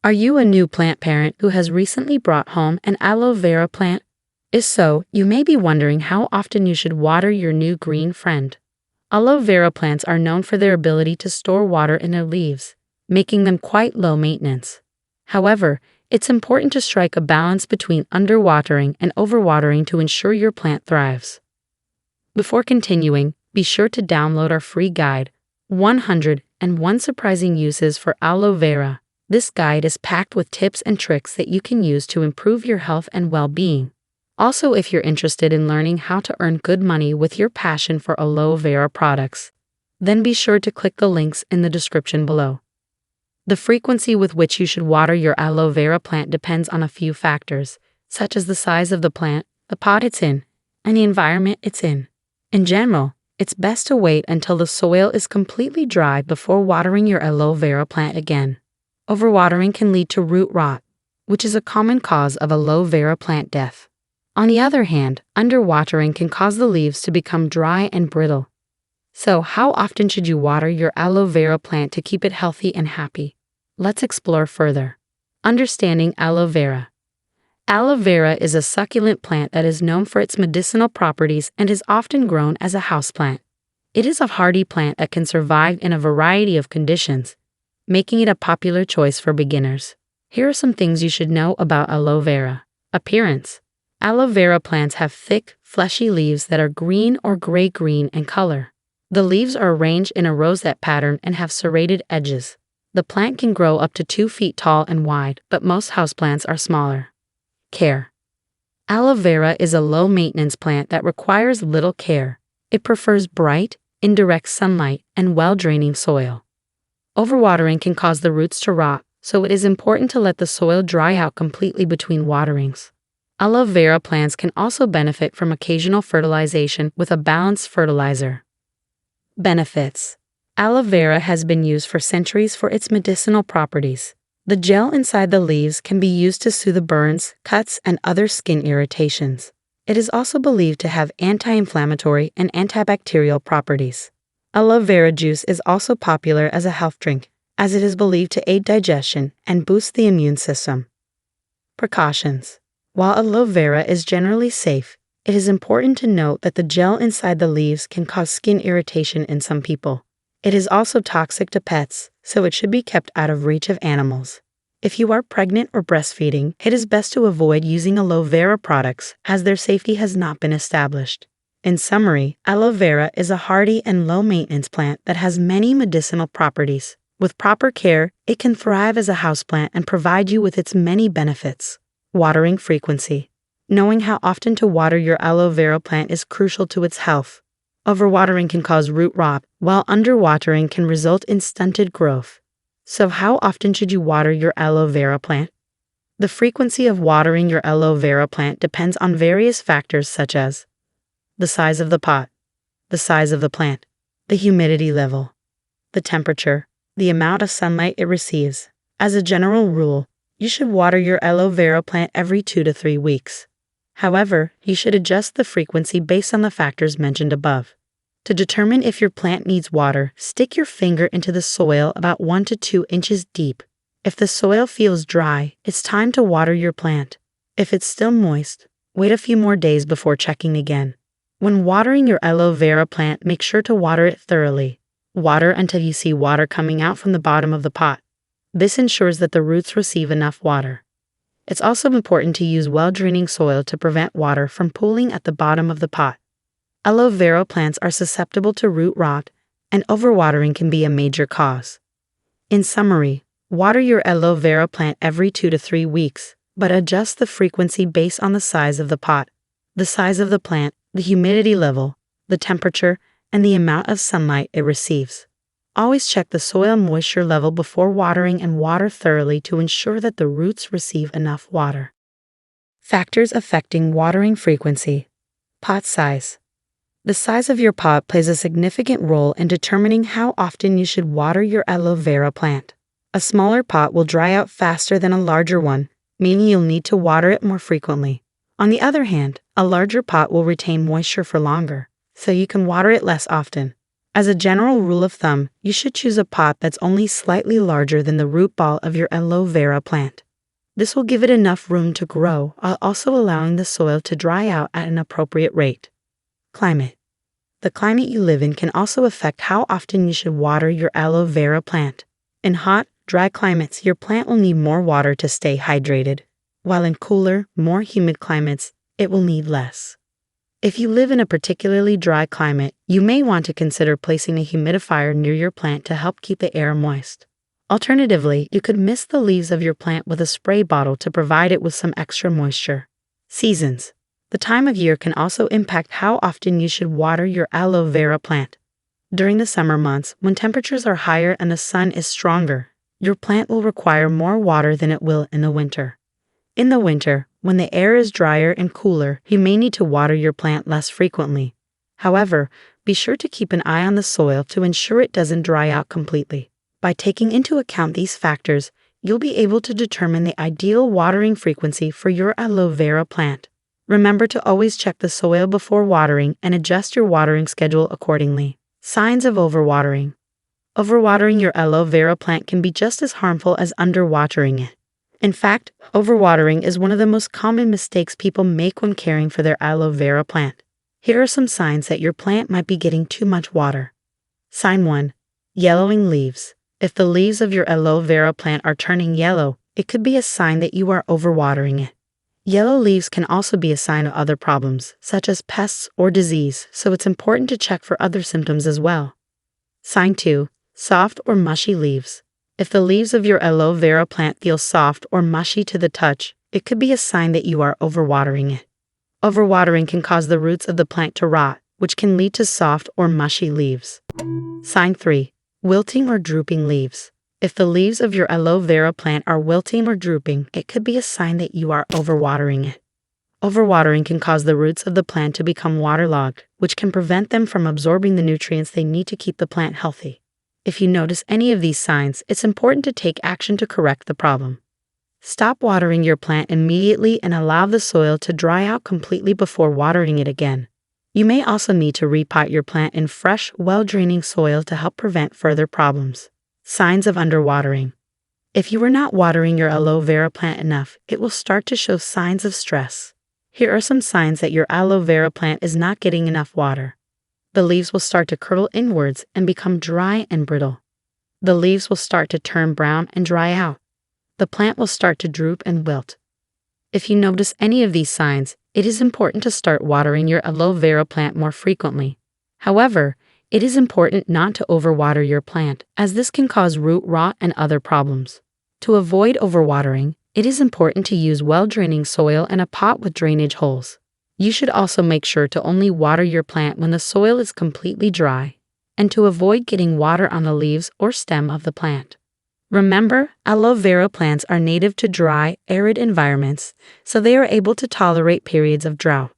Are you a new plant parent who has recently brought home an aloe vera plant? If so, you may be wondering how often you should water your new green friend. Aloe vera plants are known for their ability to store water in their leaves, making them quite low maintenance. However, it's important to strike a balance between underwatering and overwatering to ensure your plant thrives. Before continuing, be sure to download our free guide, 101 Surprising Uses for Aloe Vera. This guide is packed with tips and tricks that you can use to improve your health and well-being. Also, if you're interested in learning how to earn good money with your passion for aloe vera products, then be sure to click the links in the description below. The frequency with which you should water your aloe vera plant depends on a few factors, such as the size of the plant, the pot it's in, and the environment it's in. In general, it's best to wait until the soil is completely dry before watering your aloe vera plant again. Overwatering can lead to root rot, which is a common cause of aloe vera plant death. On the other hand, underwatering can cause the leaves to become dry and brittle. So, how often should you water your aloe vera plant to keep it healthy and happy? Let's explore further. Understanding aloe vera. Aloe vera is a succulent plant that is known for its medicinal properties and is often grown as a houseplant. It is a hardy plant that can survive in a variety of conditions, making it a popular choice for beginners. Here are some things you should know about aloe vera. Appearance. Aloe vera plants have thick, fleshy leaves that are green or gray-green in color. The leaves are arranged in a rosette pattern and have serrated edges. The plant can grow up to 2 feet tall and wide, but most houseplants are smaller. Care. Aloe vera is a low-maintenance plant that requires little care. It prefers bright, indirect sunlight and well-draining soil. Overwatering can cause the roots to rot, so it is important to let the soil dry out completely between waterings. Aloe vera plants can also benefit from occasional fertilization with a balanced fertilizer. Benefits. Aloe vera has been used for centuries for its medicinal properties. The gel inside the leaves can be used to soothe burns, cuts, and other skin irritations. It is also believed to have anti-inflammatory and antibacterial properties. Aloe vera juice is also popular as a health drink, as it is believed to aid digestion and boost the immune system. Precautions. While aloe vera is generally safe, it is important to note that the gel inside the leaves can cause skin irritation in some people. It is also toxic to pets, so it should be kept out of reach of animals. If you are pregnant or breastfeeding, it is best to avoid using aloe vera products as their safety has not been established. In summary, aloe vera is a hardy and low-maintenance plant that has many medicinal properties. With proper care, it can thrive as a houseplant and provide you with its many benefits. Watering frequency. Knowing how often to water your aloe vera plant is crucial to its health. Overwatering can cause root rot, while underwatering can result in stunted growth. So how often should you water your aloe vera plant? The frequency of watering your aloe vera plant depends on various factors such as the size of the pot, the size of the plant, the humidity level, the temperature, the amount of sunlight it receives. As a general rule, you should water your aloe vera plant every 2 to 3 weeks. However, you should adjust the frequency based on the factors mentioned above. To determine if your plant needs water, stick your finger into the soil about 1 to 2 inches deep. If the soil feels dry, it's time to water your plant. If it's still moist, wait a few more days before checking again. When watering your aloe vera plant, make sure to water it thoroughly. Water until you see water coming out from the bottom of the pot. This ensures that the roots receive enough water. It's also important to use well-draining soil to prevent water from pooling at the bottom of the pot. Aloe vera plants are susceptible to root rot, and overwatering can be a major cause. In summary, water your aloe vera plant every 2 to 3 weeks, but adjust the frequency based on the size of the pot, the size of the plant, the humidity level, the temperature, and the amount of sunlight it receives. Always check the soil moisture level before watering and water thoroughly to ensure that the roots receive enough water. Factors affecting watering frequency. Pot size. The size of your pot plays a significant role in determining how often you should water your aloe vera plant. A smaller pot will dry out faster than a larger one, meaning you'll need to water it more frequently. On the other hand, a larger pot will retain moisture for longer, so you can water it less often. As a general rule of thumb, you should choose a pot that's only slightly larger than the root ball of your aloe vera plant. This will give it enough room to grow while also allowing the soil to dry out at an appropriate rate. Climate. The climate you live in can also affect how often you should water your aloe vera plant. In hot, dry climates, your plant will need more water to stay hydrated, while in cooler, more humid climates, it will need less. If you live in a particularly dry climate, you may want to consider placing a humidifier near your plant to help keep the air moist. Alternatively, you could mist the leaves of your plant with a spray bottle to provide it with some extra moisture. Seasons. The time of year can also impact how often you should water your aloe vera plant. During the summer months, when temperatures are higher and the sun is stronger, your plant will require more water than it will in the winter. In the winter, when the air is drier and cooler, you may need to water your plant less frequently. However, be sure to keep an eye on the soil to ensure it doesn't dry out completely. By taking into account these factors, you'll be able to determine the ideal watering frequency for your aloe vera plant. Remember to always check the soil before watering and adjust your watering schedule accordingly. Signs of overwatering. Overwatering your aloe vera plant can be just as harmful as underwatering it. In fact, overwatering is one of the most common mistakes people make when caring for their aloe vera plant. Here are some signs that your plant might be getting too much water. Sign 1. Yellowing leaves. If the leaves of your aloe vera plant are turning yellow, it could be a sign that you are overwatering it. Yellow leaves can also be a sign of other problems, such as pests or disease, so it's important to check for other symptoms as well. Sign 2. Soft or mushy leaves. If the leaves of your aloe vera plant feel soft or mushy to the touch, it could be a sign that you are overwatering it. Overwatering can cause the roots of the plant to rot, which can lead to soft or mushy leaves. Sign 3. Wilting or drooping leaves. If the leaves of your aloe vera plant are wilting or drooping, it could be a sign that you are overwatering it. Overwatering can cause the roots of the plant to become waterlogged, which can prevent them from absorbing the nutrients they need to keep the plant healthy. If you notice any of these signs, it's important to take action to correct the problem. Stop watering your plant immediately and allow the soil to dry out completely before watering it again. You may also need to repot your plant in fresh, well-draining soil to help prevent further problems. Signs of underwatering. If you are not watering your aloe vera plant enough, it will start to show signs of stress. Here are some signs that your aloe vera plant is not getting enough water. The leaves will start to curl inwards and become dry and brittle. The leaves will start to turn brown and dry out. The plant will start to droop and wilt. If you notice any of these signs, it is important to start watering your aloe vera plant more frequently. However, it is important not to overwater your plant, as this can cause root rot and other problems. To avoid overwatering, it is important to use well-draining soil and a pot with drainage holes. You should also make sure to only water your plant when the soil is completely dry, and to avoid getting water on the leaves or stem of the plant. Remember, aloe vera plants are native to dry, arid environments, so they are able to tolerate periods of drought.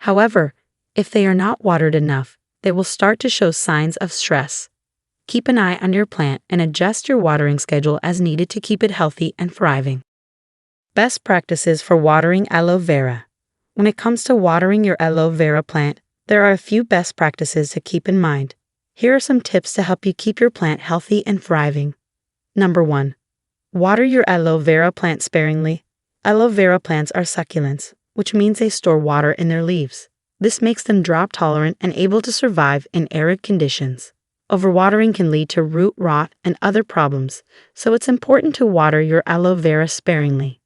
However, if they are not watered enough, they will start to show signs of stress. Keep an eye on your plant and adjust your watering schedule as needed to keep it healthy and thriving. Best practices for watering aloe vera. When it comes to watering your aloe vera plant, there are a few best practices to keep in mind. Here are some tips to help you keep your plant healthy and thriving. Number 1. Water your aloe vera plant sparingly. Aloe vera plants are succulents, which means they store water in their leaves. This makes them drought tolerant and able to survive in arid conditions. Overwatering can lead to root rot and other problems, so it's important to water your aloe vera sparingly.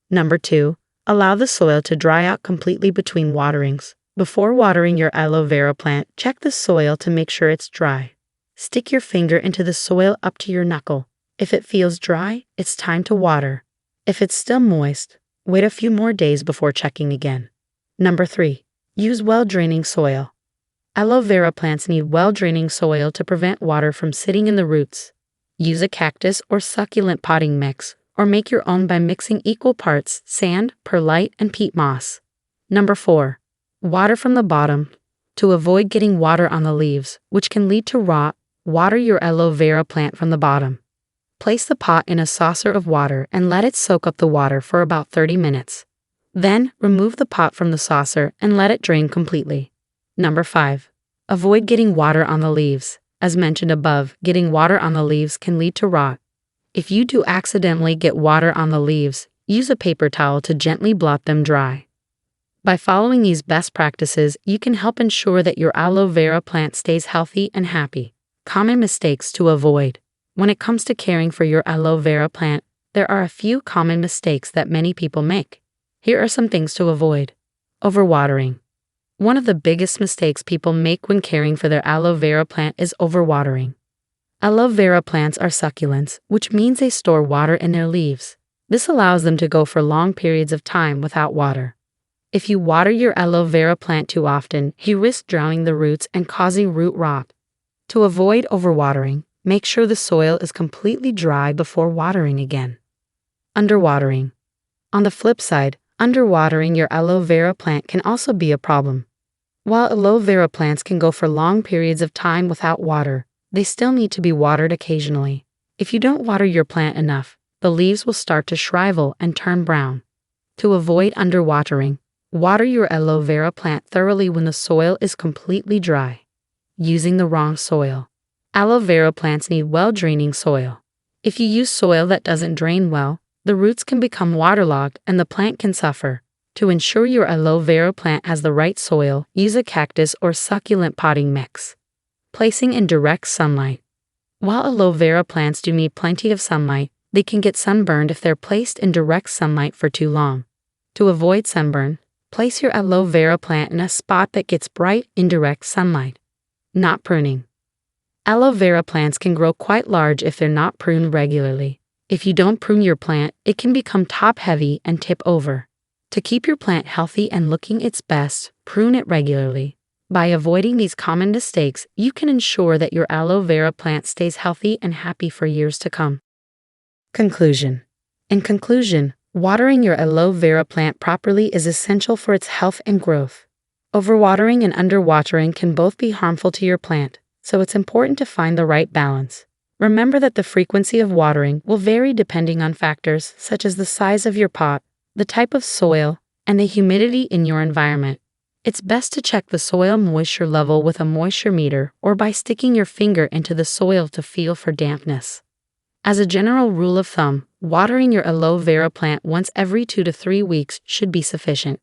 Number 2. Allow the soil to dry out completely between waterings. Before watering your aloe vera plant, check the soil to make sure it's dry. Stick your finger into the soil up to your knuckle. If it feels dry, it's time to water. If it's still moist, wait a few more days before checking again. Number 3. Use well-draining soil. Aloe vera plants need well-draining soil to prevent water from sitting in the roots. Use a cactus or succulent potting mix, or make your own by mixing equal parts sand, perlite, and peat moss. Number 4. Water from the bottom. To avoid getting water on the leaves, which can lead to rot, water your aloe vera plant from the bottom. Place the pot in a saucer of water and let it soak up the water for about 30 minutes. Then, remove the pot from the saucer and let it drain completely. Number 5. Avoid getting water on the leaves. As mentioned above, getting water on the leaves can lead to rot. If you do accidentally get water on the leaves, use a paper towel to gently blot them dry. By following these best practices, you can help ensure that your aloe vera plant stays healthy and happy. Common mistakes to avoid. When it comes to caring for your aloe vera plant, there are a few common mistakes that many people make. Here are some things to avoid. Overwatering. One of the biggest mistakes people make when caring for their aloe vera plant is overwatering. Aloe vera plants are succulents, which means they store water in their leaves. This allows them to go for long periods of time without water. If you water your aloe vera plant too often, you risk drowning the roots and causing root rot. To avoid overwatering, make sure the soil is completely dry before watering again. Underwatering. On the flip side, underwatering your aloe vera plant can also be a problem. While aloe vera plants can go for long periods of time without water, they still need to be watered occasionally. If you don't water your plant enough, the leaves will start to shrivel and turn brown. To avoid underwatering, water your aloe vera plant thoroughly when the soil is completely dry. Using the wrong soil. Aloe vera plants need well-draining soil. If you use soil that doesn't drain well, the roots can become waterlogged and the plant can suffer. To ensure your aloe vera plant has the right soil, use a cactus or succulent potting mix. Placing in direct sunlight. While aloe vera plants do need plenty of sunlight, they can get sunburned if they're placed in direct sunlight for too long. To avoid sunburn, place your aloe vera plant in a spot that gets bright, indirect sunlight. Not pruning. Aloe vera plants can grow quite large if they're not pruned regularly. If you don't prune your plant, it can become top-heavy and tip over. To keep your plant healthy and looking its best, prune it regularly. By avoiding these common mistakes, you can ensure that your aloe vera plant stays healthy and happy for years to come. Conclusion. In conclusion, watering your aloe vera plant properly is essential for its health and growth. Overwatering and underwatering can both be harmful to your plant, so it's important to find the right balance. Remember that the frequency of watering will vary depending on factors such as the size of your pot, the type of soil, and the humidity in your environment. It's best to check the soil moisture level with a moisture meter or by sticking your finger into the soil to feel for dampness. As a general rule of thumb, watering your aloe vera plant once every 2 to 3 weeks should be sufficient.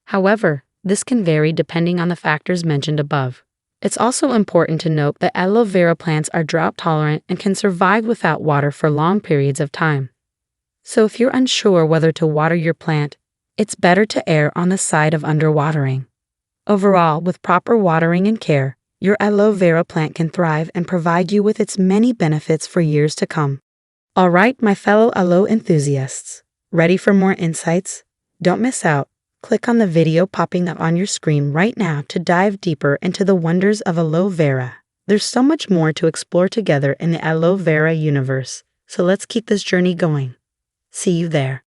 However, this can vary depending on the factors mentioned above. It's also important to note that aloe vera plants are drought tolerant and can survive without water for long periods of time. So if you're unsure whether to water your plant, it's better to err on the side of underwatering. Overall, with proper watering and care, your aloe vera plant can thrive and provide you with its many benefits for years to come. All right, my fellow aloe enthusiasts, ready for more insights? Don't miss out. Click on the video popping up on your screen right now to dive deeper into the wonders of aloe vera. There's so much more to explore together in the aloe vera universe, so let's keep this journey going. See you there.